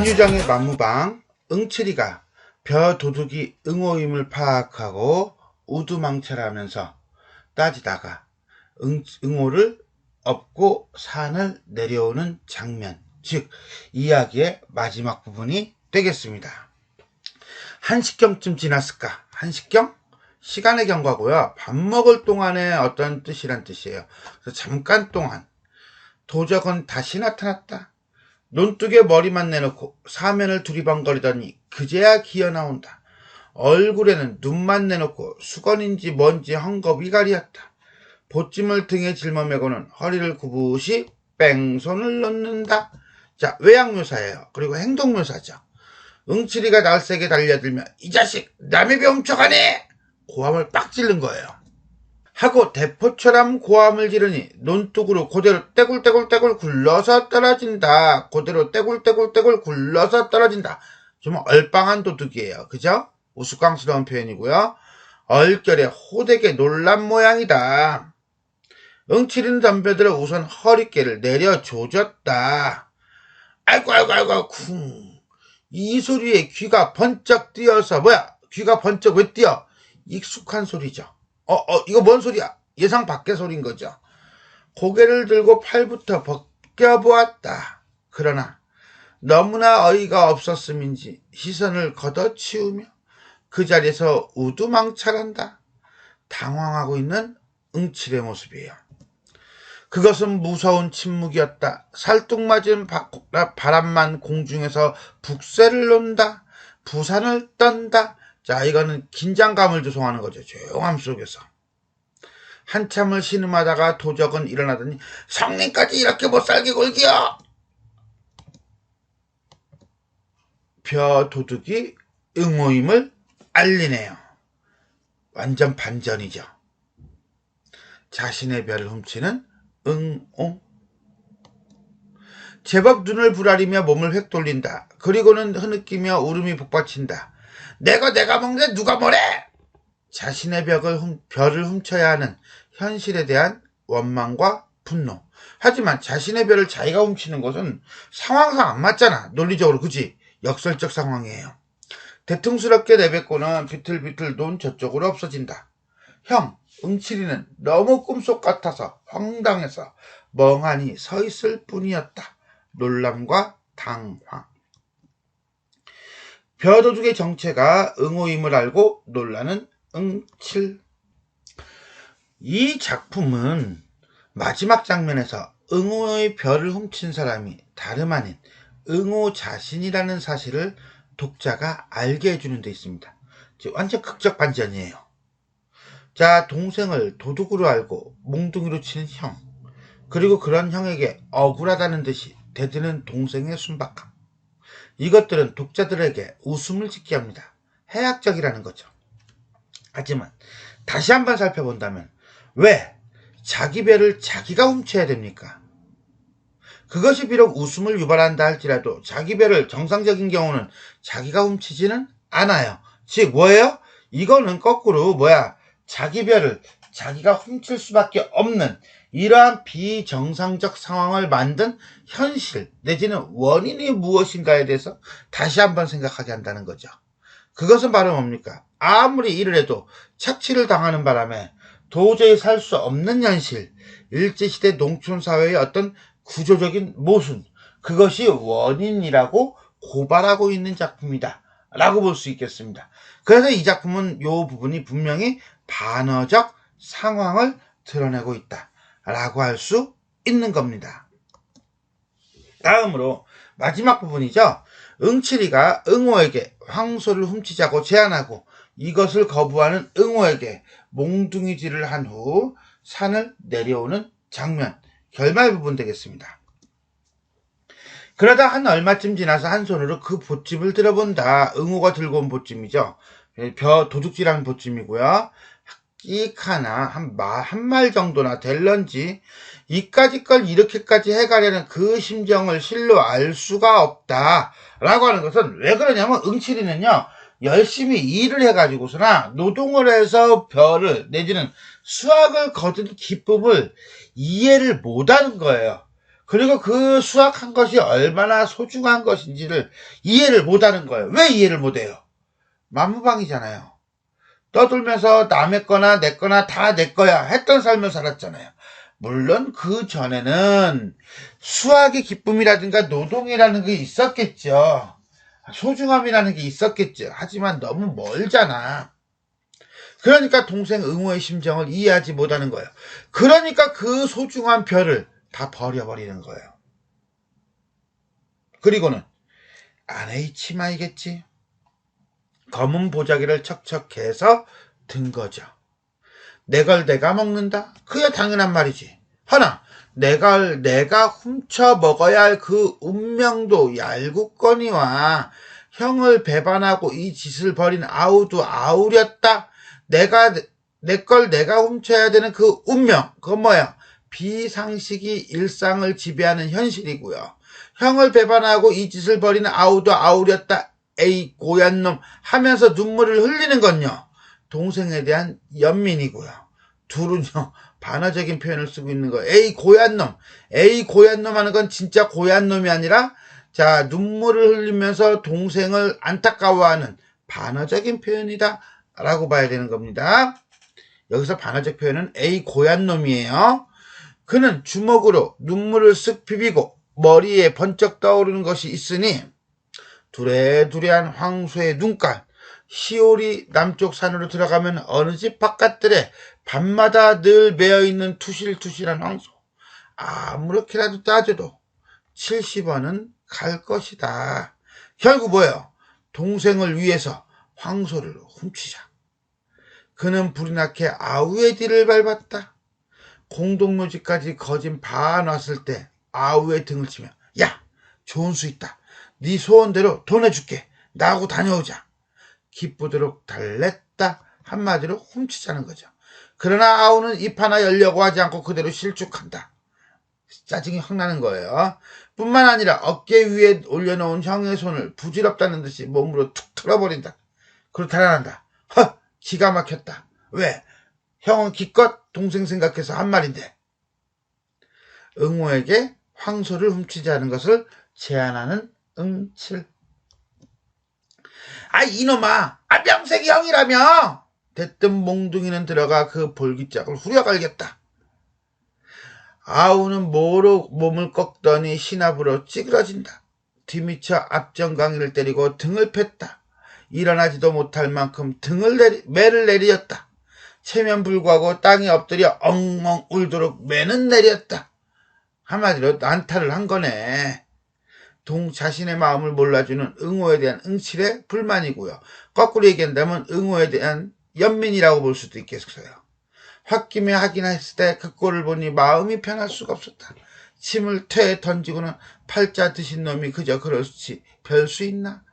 김유정의 만무방. 응칠이가 벼도둑이 응오임을 파악하고 우두망찰하면서 따지다가 응오를 업고 산을 내려오는 장면, 즉 이야기의 마지막 부분이 되겠습니다. 1시경쯤 지났을까? 1시경? 시간의 경과고요. 밥 먹을 동안에 어떤 뜻이란 뜻이에요. 그래서 잠깐 동안 도적은 다시 나타났다. 논둑에 머리만 내놓고 사면을 두리번거리더니 그제야 기어나온다. 얼굴에는 눈만 내놓고 수건인지 뭔지 헝겊이 가리었다. 보찜을 등에 짊어매고는 허리를 구부시 뺑손을 놓는다. 자, 외양묘사예요. 그리고 행동묘사죠. 응칠이가 날쌔게 달려들며 이 자식 남의 배 훔쳐가네! 고함을 빡 찌른 거예요. 하고 대포처럼 고함을 지르니 논둑으로 그대로 떼굴떼굴떼굴 굴러서 떨어진다. 그대로 떼굴떼굴떼굴 굴러서 떨어진다. 좀 얼빵한 도둑이에요. 그죠? 우스꽝스러운 표현이고요. 얼결에 호되게 놀란 모양이다. 응칠이는 덤벼들어 우선 허리깨를 내려 조졌다. 아이고 쿵. 이 소리에 귀가 번쩍 뛰어서 뭐야? 귀가 번쩍 왜 뛰어? 익숙한 소리죠. 이거 뭔 소리야? 예상 밖의 소리인 거죠. 고개를 들고 팔부터 벗겨보았다. 그러나 너무나 어이가 없었음인지 시선을 걷어치우며 그 자리에서 우두망찰한다. 당황하고 있는 응칠의 모습이에요. 그것은 무서운 침묵이었다. 살뚝맞은 바람만 공중에서 북새를 논다. 부산을 떤다. 자, 이거는 긴장감을 조성하는 거죠. 조용함 속에서. 한참을 신음하다가 도적은 일어나더니 성님까지 이렇게 못살게 굴기요. 벼도둑이 응오임을 알리네요. 완전 반전이죠. 자신의 벼를 훔치는 응오. 제법 눈을 부라리며 몸을 획 돌린다. 그리고는 흐느끼며 울음이 북받친다. 내가 먹는데 누가 뭐래? 자신의 벼를 훔쳐야 하는 현실에 대한 원망과 분노. 하지만 자신의 벼를 자기가 훔치는 것은 상황상 안 맞잖아. 논리적으로. 그지? 역설적 상황이에요. 대퉁스럽게 내뱉고는 비틀비틀 논 저쪽으로 없어진다. 형, 응칠이는 너무 꿈속 같아서 황당해서 멍하니 서 있을 뿐이었다. 놀람과 당황. 벼도둑의 정체가 응오임을 알고 놀라는 응칠. 이 작품은 마지막 장면에서 응오의 벼를 훔친 사람이 다름 아닌 응오 자신이라는 사실을 독자가 알게 해주는 데 있습니다. 완전 극적 반전이에요. 자, 동생을 도둑으로 알고 몽둥이로 치는 형, 그리고 그런 형에게 억울하다는 듯이 대드는 동생의 순박함. 이것들은 독자들에게 웃음을 짓게 합니다. 해학적이라는 거죠. 하지만 다시 한번 살펴본다면 왜 자기 배를 자기가 훔쳐야 됩니까? 그것이 비록 웃음을 유발한다 할지라도 자기 배를 정상적인 경우는 자기가 훔치지는 않아요. 즉 뭐예요? 이거는 거꾸로 자기 배를 자기가 훔칠 수밖에 없는 이러한 비정상적 상황을 만든 현실 내지는 원인이 무엇인가에 대해서 다시 한번 생각하게 한다는 거죠. 그것은 바로 뭡니까? 아무리 일을 해도 착취를 당하는 바람에 도저히 살 수 없는 현실, 일제시대 농촌사회의 어떤 구조적인 모순, 그것이 원인이라고 고발하고 있는 작품이다 라고 볼 수 있겠습니다. 그래서 이 작품은 이 부분이 분명히 반어적 상황을 드러내고 있다 라고 할 수 있는 겁니다. 다음으로 마지막 부분이죠. 응칠이가 응오에게 황소를 훔치자고 제안하고 이것을 거부하는 응오에게 몽둥이질을 한 후 산을 내려오는 장면, 결말 부분 되겠습니다. 그러다 한 얼마쯤 지나서 한 손으로 그 보찜을 들어본다. 응오가 들고 온 보찜이죠. 도둑질하는 보찜이고요. 끼익 하나 한 말 정도나 될런지 이까짓 걸 이렇게까지 해가려는 그 심정을 실로 알 수가 없다 라고 하는 것은 왜 그러냐면 응칠이는요 열심히 일을 해가지고서나 노동을 해서 벼를 내지는 수확을 거둔 기쁨을 이해를 못하는 거예요. 그리고 그 수확한 것이 얼마나 소중한 것인지를 이해를 못하는 거예요. 왜 이해를 못해요? 만무방이잖아요. 떠돌면서 남의 거나 내 거나 다 내 거야 했던 삶을 살았잖아요. 물론 그 전에는 수학의 기쁨이라든가 노동이라는 게 있었겠죠. 소중함이라는 게 있었겠죠. 하지만 너무 멀잖아. 그러니까 동생 응호의 심정을 이해하지 못하는 거예요. 그러니까 그 소중한 별을 다 버려버리는 거예요. 그리고는 아내의 치마이겠지. 검은 보자기를 척척해서 든 거죠. 내 걸 내가 먹는다? 그야 당연한 말이지. 허나 내가 훔쳐 먹어야 할 그 운명도 얄궂거니와 형을 배반하고 이 짓을 벌인 아우도 아우렸다. 내 걸 내가 훔쳐야 되는 그 운명, 그건 뭐야? 비상식이 일상을 지배하는 현실이고요. 형을 배반하고 이 짓을 벌이는 아우도 아우렸다. 에이 고얀 놈 하면서 눈물을 흘리는 건요. 동생에 대한 연민이고요. 둘은요 반어적인 표현을 쓰고 있는 거예요. 에이 고얀 놈. 에이 고얀 놈 하는 건 진짜 고얀 놈이 아니라 자 눈물을 흘리면서 동생을 안타까워하는 반어적인 표현이다 라고 봐야 되는 겁니다. 여기서 반어적 표현은 에이 고얀 놈이에요. 그는 주먹으로 눈물을 쓱 비비고 머리에 번쩍 떠오르는 것이 있으니 두레두레한 황소의 눈깔, 시올이 남쪽 산으로 들어가면 어느 집 바깥들에 밤마다 늘 매어있는 투실투실한 황소. 아무렇게라도 따져도 70원은 갈 것이다. 결국 뭐예요? 동생을 위해서 황소를 훔치자. 그는 불이 나게 아우의 뒤를 밟았다. 공동묘지까지 거진 봐놨을 때 아우의 등을 치며 야, 좋은 수 있다. 네 소원대로 돈 해줄게. 나하고 다녀오자. 기쁘도록 달랬다. 한마디로 훔치자는 거죠. 그러나 아우는 입 하나 열려고 하지 않고 그대로 실축한다. 짜증이 확 나는 거예요. 뿐만 아니라 어깨 위에 올려놓은 형의 손을 부질없다는 듯이 몸으로 툭 털어버린다. 그리고 달아난다. 허! 기가 막혔다. 왜? 형은 기껏 동생 생각해서 한 말인데. 응호에게 황소를 훔치자는 것을 제안하는 응칠. 이놈아, 명색이 형이라며. 대뜸 몽둥이는 들어가 그 볼기짝을 후려갈겠다. 아우는 모로 몸을 꺾더니 신압으로 찌그러진다. 뒤미쳐 앞정강이를 때리고 등을 팼다. 일어나지도 못할 만큼 매를 내리었다. 체면 불구하고 땅에 엎드려 엉엉 울도록 매는 내렸다. 한마디로 난타를 한 거네. 자신의 마음을 몰라주는 응호에 대한 응칠의 불만이고요. 거꾸로 얘기한다면 응호에 대한 연민이라고 볼 수도 있겠어요. 홧김에 하긴 했을 때 그 꼴을 보니 마음이 편할 수가 없었다. 침을 퇴에 던지고는 팔자 드신 놈이 그저 그렇지 별 수 있나?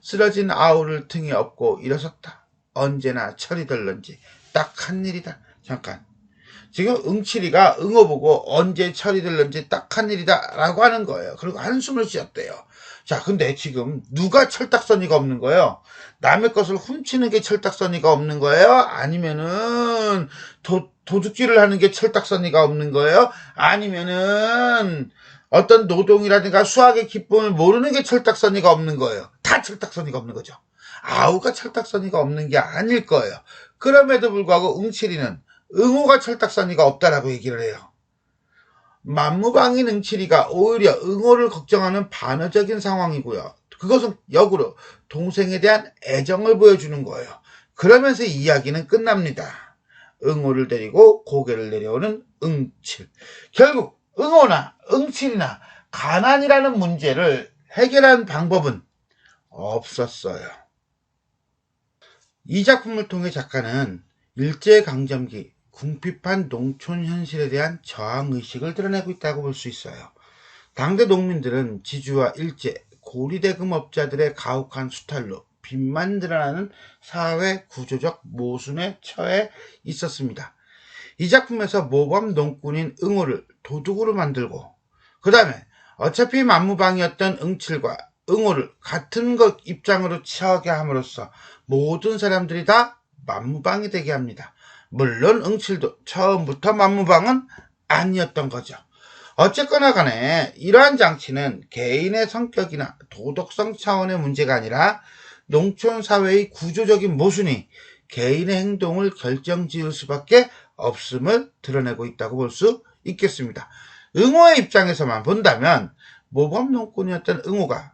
쓰러진 아우를 등에 업고 일어섰다. 언제나 철이 들는지 딱 한 일이다. 잠깐. 지금 응칠이가 응호 보고 언제 철이 들는지 딱 한 일이다 라고 하는 거예요. 그리고 한숨을 쉬었대요. 자, 근데 지금 누가 철딱서니가 없는 거예요? 남의 것을 훔치는 게 철딱서니가 없는 거예요? 아니면은 도둑질을 하는 게 철딱서니가 없는 거예요? 아니면은 어떤 노동이라든가 수학의 기쁨을 모르는 게 철딱서니가 없는 거예요? 다 철딱서니가 없는 거죠. 아우가 철딱서니가 없는 게 아닐 거예요. 그럼에도 불구하고 응칠이는 응호가 철딱서니가 없다라고 얘기를 해요. 만무방인 응칠이가 오히려 응호를 걱정하는 반어적인 상황이고요. 그것은 역으로 동생에 대한 애정을 보여주는 거예요. 그러면서 이야기는 끝납니다. 응호를 데리고 고개를 내려오는 응칠. 결국 응호나 응칠이나 가난이라는 문제를 해결한 방법은 없었어요. 이 작품을 통해 작가는 일제강점기 궁핍한 농촌 현실에 대한 저항의식을 드러내고 있다고 볼 수 있어요. 당대 농민들은 지주와 일제, 고리대금업자들의 가혹한 수탈로 빚만 늘어나는 사회 구조적 모순에 처해 있었습니다. 이 작품에서 모범 농꾼인 응호를 도둑으로 만들고 그 다음에 어차피 만무방이었던 응칠과 응호를 같은 것 입장으로 처하게 함으로써 모든 사람들이 다 만무방이 되게 합니다. 물론 응칠도 처음부터 만무방은 아니었던 거죠. 어쨌거나 간에 이러한 장치는 개인의 성격이나 도덕성 차원의 문제가 아니라 농촌 사회의 구조적인 모순이 개인의 행동을 결정지을 수밖에 없음을 드러내고 있다고 볼 수 있겠습니다. 응호의 입장에서만 본다면 모범 농꾼이었던 응호가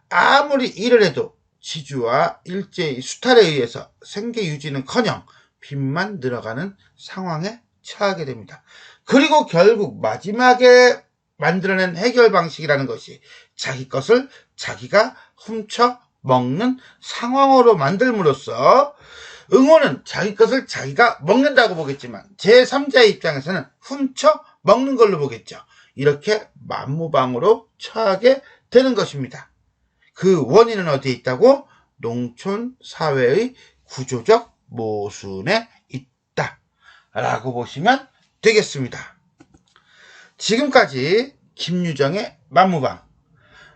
아무리 일을 해도 지주와 일제의 수탈에 의해서 생계 유지는커녕 빚만 늘어가는 상황에 처하게 됩니다. 그리고 결국 마지막에 만들어낸 해결 방식이라는 것이 자기 것을 자기가 훔쳐 먹는 상황으로 만들므로써 응호는 자기 것을 자기가 먹는다고 보겠지만 제3자의 입장에서는 훔쳐 먹는 걸로 보겠죠. 이렇게 만무방으로 처하게 되는 것입니다. 그 원인은 어디에 있다고? 농촌 사회의 구조적 모순에 있다 라고 보시면 되겠습니다. 지금까지 김유정의 만무방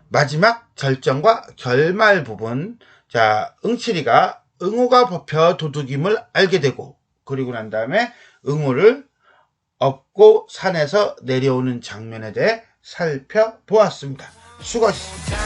마지막 결정과 결말 부분, 자, 응칠이가 응호가 법혀 도둑임을 알게 되고, 그리고 난 다음에 응호를 업고 산에서 내려오는 장면에 대해 살펴보았습니다. 수고하셨습니다.